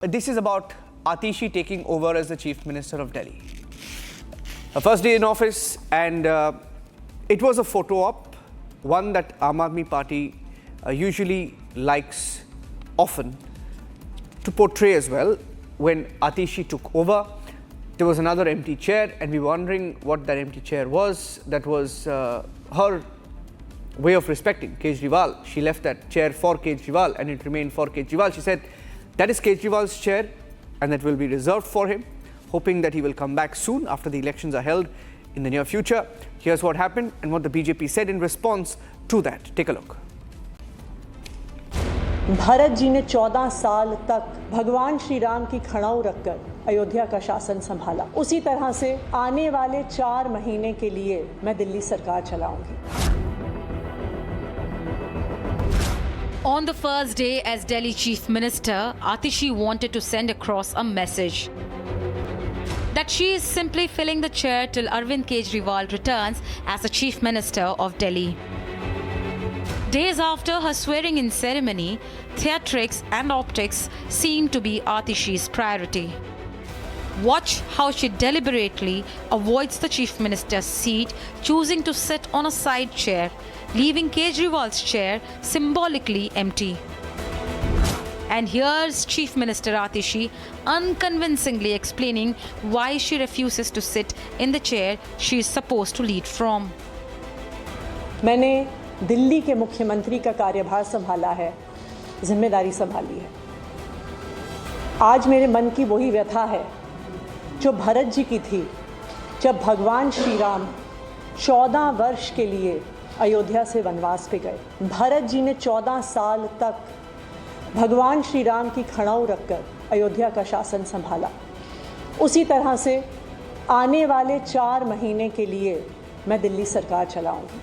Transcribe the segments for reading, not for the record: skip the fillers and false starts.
This is about Atishi taking over as the Chief Minister of Delhi. Her first day in office, and it was a photo op, one that Aam Aadmi Party usually likes often to portray as well. When Atishi took over, there was another empty chair, and we were wondering what that empty chair was. That was her way of respecting Kejriwal. She left that chair for Kejriwal, and it remained for Kejriwal. She said that is Kejriwal's chair, and that will be reserved for him, hoping that he will come back soon after the elections are held in the near future. Here's what happened and what the BJP said in response to that. Take a look. Bharat जी ने 14 साल तक भगवान श्री राम की खड़ाऊ रखकर अयोध्या का शासन संभाला। उसी तरह से आने वाले 4 महीने के लिए मैं दिल्ली सरकार चलाऊंगी। On the first day as Delhi Chief Minister, Atishi wanted to send across a message that she is simply filling the chair till Arvind Kejriwal returns as the Chief Minister of Delhi. Days after her swearing-in ceremony, theatrics and optics seem to be Atishi's priority. Watch how she deliberately avoids the Chief Minister's seat, choosing to sit on a side chair, leaving Kejriwal's chair symbolically empty. And here's Chief Minister Atishi unconvincingly explaining why she refuses to sit in the chair she is supposed to lead from. मैंने दिल्ली के मुख्यमंत्री का कार्यभार संभाला है, जिम्मेदारी संभाली है। आज मेरे मन की वही व्यथा है जो भरत जी की थी जब भगवान श्री राम 14 वर्ष के लिए अयोध्या से वनवास पे गए। भरत जी ने 14 साल तक भगवान श्री राम की खड़ाऊ रखकर अयोध्या का शासन संभाला। उसी तरह से आने वाले 4 महीने के लिए मैं दिल्ली सरकार चलाऊंगी।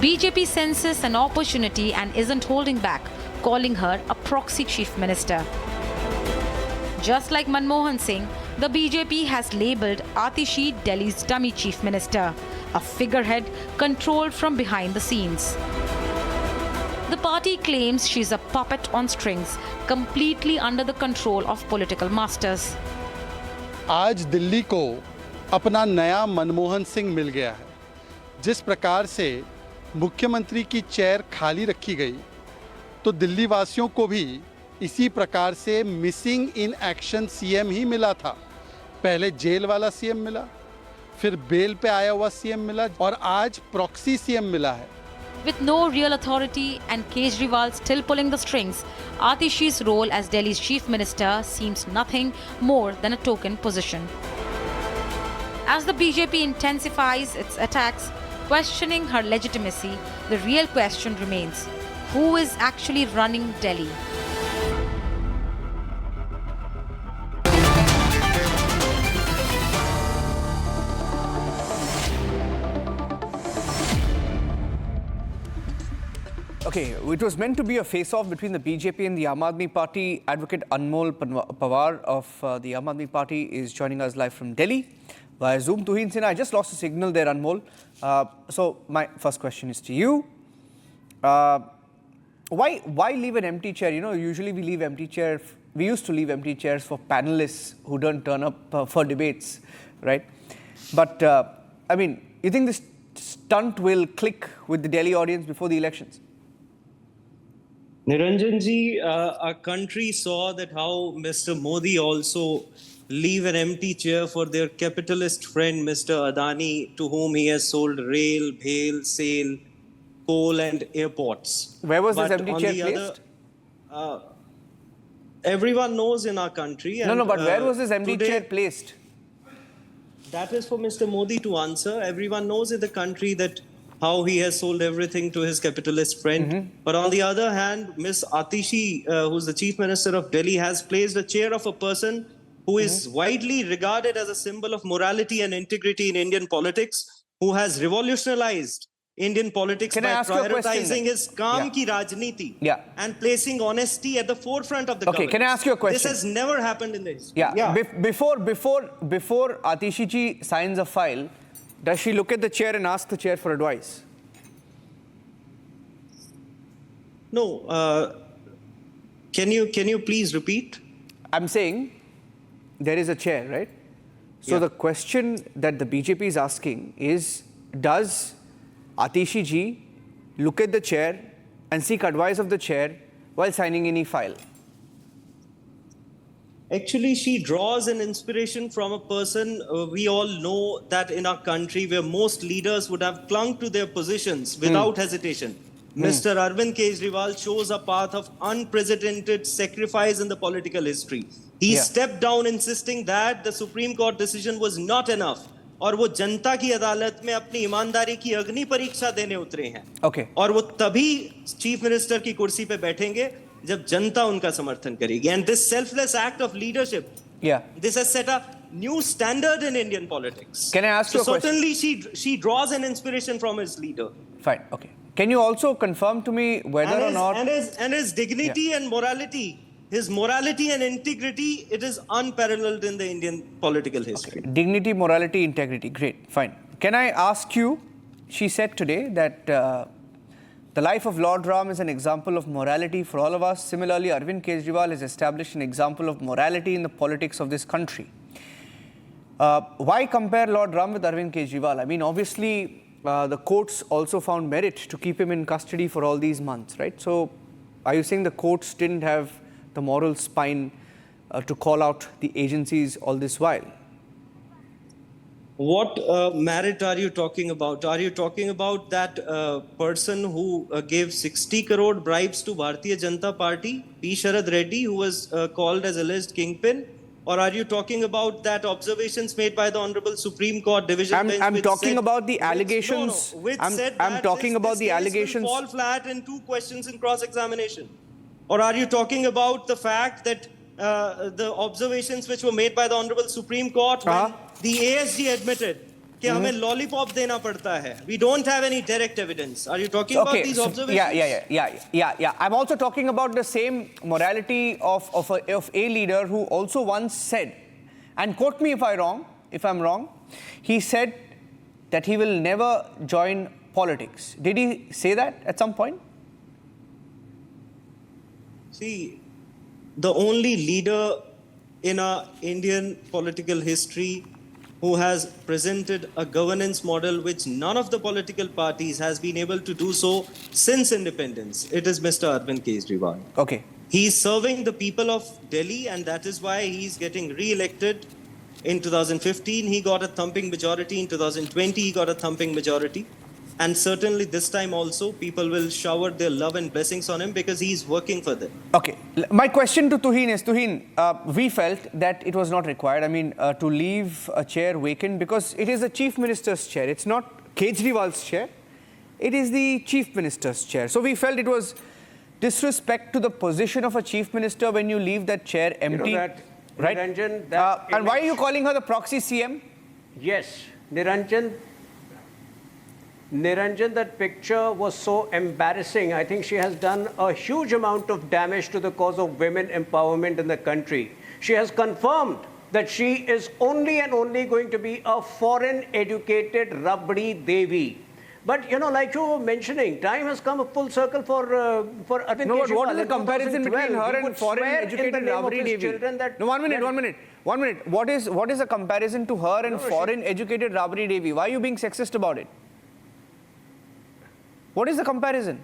BJP senses an opportunity and isn't holding back, calling her a proxy chief minister. Just like Manmohan Singh, the BJP has labelled Atishi Delhi's dummy chief minister, a figurehead controlled from behind the scenes. The party claims she's a puppet on strings, completely under the control of political masters. आज दिल्ली को अपना नया मनमोहन सिंह मिल गया है। जिस प्रकार से मुख्यमंत्री की चेयर खाली रखी गई, तो दिल्ली वासियों को भी इसी प्रकार से मिसिंग इन एक्शन सीएम ही मिला था। पहले जेल वाला सीएम मिला, फिर बेल पे आया हुआ सीएम मिला, और आज प्रॉक्सी सीएम मिला है। With no real authority and Kejriwal still pulling the strings, Atishi's role as Delhi's chief minister seems nothing more than a token position. As the BJP intensifies its attacks, questioning her legitimacy, the real question remains: who is actually running Delhi? Okay, it was meant to be a face-off between the BJP and the Aam Aadmi Party. Advocate Anmol Pawar of the Aam Aadmi Party is joining us live from Delhi via Zoom. Tuhin Sinha, I just lost a signal there, Anmol. So my first question is to you. Why leave an empty chair? You know, usually we leave empty chairs. We used to leave empty chairs for panelists who don't turn up for debates, right? But I mean, you think this stunt will click with the Delhi audience before the elections? Niranjan ji, our country saw that how Mr. Modi also leave an empty chair for their capitalist friend Mr. Adani, to whom he has sold rail, bhel, sail, coal and airports. Where was this empty chair placed? Everyone knows in our country. No, but where was this empty chair placed? That is for Mr. Modi to answer. Everyone knows in the country that how he has sold everything to his capitalist friend. But on the other hand, Ms. Atishi, who's the Chief Minister of Delhi, has placed a chair of a person who is widely regarded as a symbol of morality and integrity in Indian politics, who has revolutionized Indian politics by prioritizing his kaam ki rajniti and placing honesty at the forefront of the government. Can I ask you a question? This has never happened in the history. Before Atishi ji signs a file, does she look at the chair and ask the chair for advice? No. Can you please repeat? I'm saying there is a chair, right? So the question that the BJP is asking is, does Atishi ji look at the chair and seek advice of the chair while signing any file? Actually, she draws an inspiration from a person we all know that in our country where most leaders would have clung to their positions without hesitation. Mr. Arvind Kejriwal chose a path of unprecedented sacrifice in the political history. He stepped down insisting that the Supreme Court decision was not enough. और वो जनता की अदालत में अपनी ईमानदारी की अग्नि परीक्षा देने उतरे हैं. और वो तभी चीफ मिनिस्टर की कुर्सी पे बैठेंगे जब जनता उनका समर्थन करेगी. And this selfless act of leadership, this has set a new standard in Indian politics. Can I ask you a question? Certainly she draws an inspiration from his leader. Fine, okay. Can you also confirm to me whether or not... And his dignity and morality, his morality and integrity, it is unparalleled in the Indian political history. Okay. Dignity, morality, integrity. Great, fine. Can I ask you, she said today that the life of Lord Ram is an example of morality for all of us. Similarly, Arvind Kejriwal has established an example of morality in the politics of this country. Why compare Lord Ram with Arvind Kejriwal? I mean, obviously, the courts also found merit to keep him in custody for all these months, right? So, are you saying the courts didn't have the moral spine to call out the agencies all this while? What merit are you talking about? Are you talking about that person who gave 60 crore bribes to Bharatiya Janata Party, P. Sharad Reddy, who was called as alleged kingpin? Or are you talking about that observations made by the Honorable Supreme Court Division Bench? I'm talking about the allegations. I'm talking about the allegations. Will fall flat in 2 questions in cross-examination. Or are you talking about the fact that the observations which were made by the Honorable Supreme Court when the ASG admitted कि हमें lollipop देना पड़ता है. We don't have any direct evidence. Are you talking about these observations? Yeah. I'm also talking about the same morality of a leader who also once said, and quote me if I'm wrong, he said that he will never join politics. Did he say that at some point? See, the only leader in our Indian political history who has presented a governance model which none of the political parties has been able to do so since independence, it is Mr. Arvind Kejriwal. Okay. He's serving the people of Delhi, and that is why he's getting re-elected. In 2015, he got a thumping majority. In 2020, he got a thumping majority. And certainly this time also, people will shower their love and blessings on him because he's working for them. Okay. My question to Tuhin is, we felt that it was not required, to leave a chair vacant because it is the Chief Minister's chair. It's not Kejriwal's chair. It is the Chief Minister's chair. So we felt it was disrespect to the position of a Chief Minister when you leave that chair empty. You know that, right? Niranjan, and why are you calling her the proxy CM? Yes, Niranjan, that picture was so embarrassing. I think she has done a huge amount of damage to the cause of women empowerment in the country. She has confirmed that she is only and only going to be a foreign-educated Rabdi Devi. But, like you were mentioning, time has come a full circle for Arvind Kejriwal. What is the comparison between her and foreign-educated Rabdi Devi? No, one minute. What is the comparison to her and foreign-educated Rabdi Devi? Why are you being sexist about it? What is the comparison?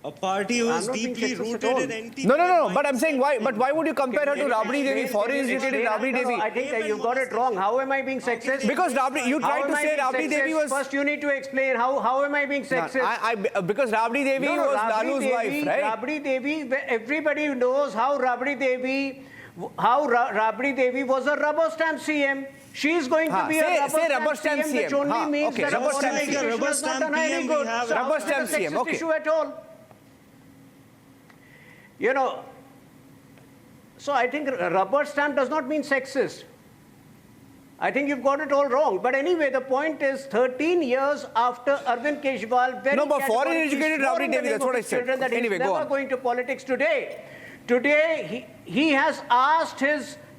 A party who is deeply rooted in anti. No. But I'm saying why? But why would you compare her to Rabdi Devi, foreign-educated Rabdi Devi? I think you got it wrong. How am I being sexist? Because you tried to say Rabdi Devi was. First, you need to explain how am I being sexist? Because Rabdi Devi was Lalu's wife, right? Rabdi Devi. Everybody knows how Rabdi Devi was a rubber stamp CM. She's going to be a rubber stamp CM, which only means that rubber stamp CM. Rubber stamp CM. Rubber stamp CM. Okay. Issue at all. So I think rubber stamp does not mean sexist. I think you've got it all wrong. But anyway, the point is 13 years after Arvind Kejriwal, but foreign-educated Rabdi Devi, that's what I said. That Anyway, he's never going to politics today. Today, he has asked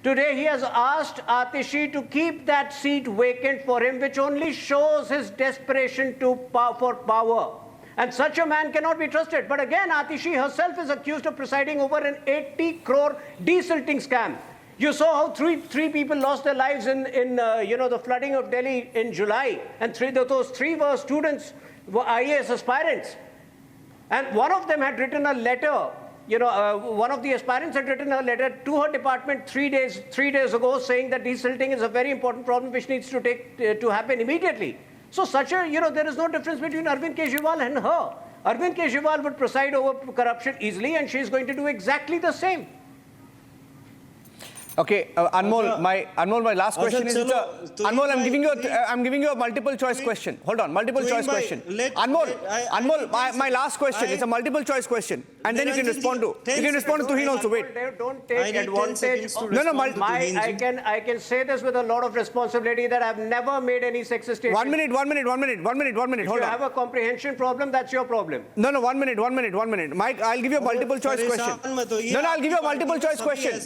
Atishi to keep that seat vacant for him, which only shows his desperation for power. And such a man cannot be trusted. But again, Atishi herself is accused of presiding over an 80 crore desilting scam. You saw how three people lost their lives in the flooding of Delhi in July. And those three were students, were IAS aspirants. And one of them had written a letter, one of the aspirants had written a letter to her department 3 days ago saying that desilting is a very important problem which needs to happen immediately. So there is no difference between Arvind Kejriwal and her. Arvind Kejriwal would preside over corruption easily, and she's going to do exactly the same. Okay, Anmol, my last question is, Anmol, I'm giving you a multiple choice question. Hold on, multiple choice question. Anmol, my last question is a multiple choice question, and then you can respond to Tuhin also. Wait. Don't take advantage. I can say this with a lot of responsibility that I've never made any sexist statement. 1 minute. If Hold you on. have a comprehension problem, that's your problem. No, 1 minute. Mike, I'll give you a multiple choice question. No, I'll give you a multiple choice question.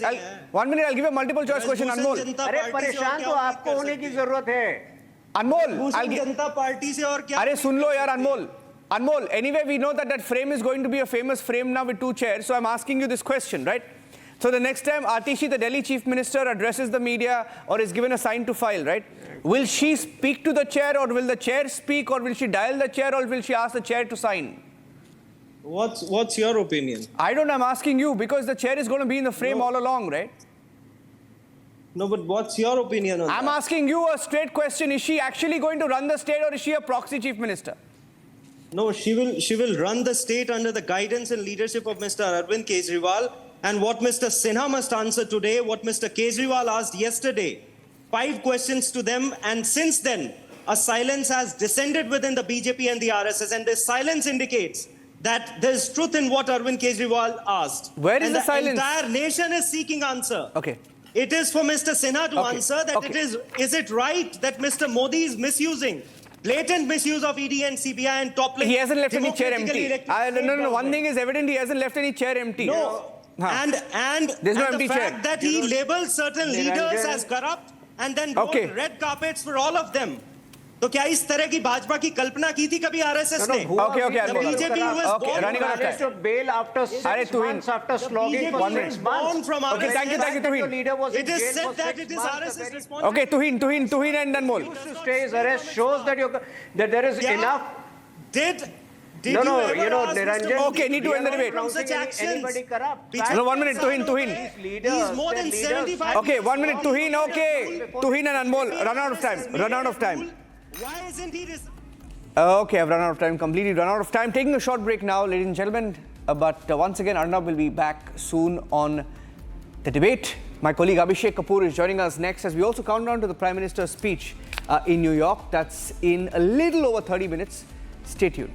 1 minute, I'll give you a multiple choice question, Anmol. अरे परेशान तो आपको होने की जरूरत है. Anmol, जनता party से और क्या? अरे सुन लो यार Anmol, anyway we know that frame is going to be a famous frame now with 2 chairs, so I'm asking you this question, right? So the next time Atishi, the Delhi Chief Minister, addresses the media or is given a sign to file, right? Will she speak to the chair, or will the chair speak, or will she dial the chair, or will she ask the chair to sign? What's your opinion? I don't know, I'm asking you because the chair is going to be in the frame all along, right? No, but what's your opinion on that? I'm asking you a straight question. Is she actually going to run the state, or is she a proxy chief minister? No, she will run the state under the guidance and leadership of Mr. Arvind Kejriwal. And what Mr. Sinha must answer today, what Mr. Kejriwal asked yesterday, 5 questions to them, and since then, a silence has descended within the BJP and the RSS, and this silence indicates that there's truth in what Arvind Kejriwal asked. Where is the silence? The entire nation is seeking answer. Okay. It is for Mr. Sinha to answer that is it right that Mr. Modi is misusing, blatant misuse of ED and CBI and toppling. He hasn't left any chair empty. No, one thing is evident, he hasn't left any chair empty. No. And there's no the empty fact chair. that he labels certain leaders as corrupt and then wrote red carpets for all of them. तो क्या इस तरह की भाजपा की कल्पना की थी कभी RSS ने? Okay. BJP was running out of time. To bail after 6 months after slogging for 6 months. From Okay, thank you, Tuhin. It is said that it is RSS responsibility. Okay, Tuhin and Anmol. Used to stay his arrest shows that there is enough. Did No, you ever ask Niranjan. Mr. Okay, need to end the debate. From such actions? Anybody corrupt? No, 1 minute, Tuhin. He's more than 75. Okay, 1 minute, Tuhin. Okay, Tuhin and Anmol, run out of time. Why isn't he this? Okay, I've run out of time, completely run out of time. Taking a short break now, ladies and gentlemen. But once again, Arnab will be back soon on the debate. My colleague Abhishek Kapoor is joining us next as we also count down to the Prime Minister's speech in New York. That's in a little over 30 minutes. Stay tuned.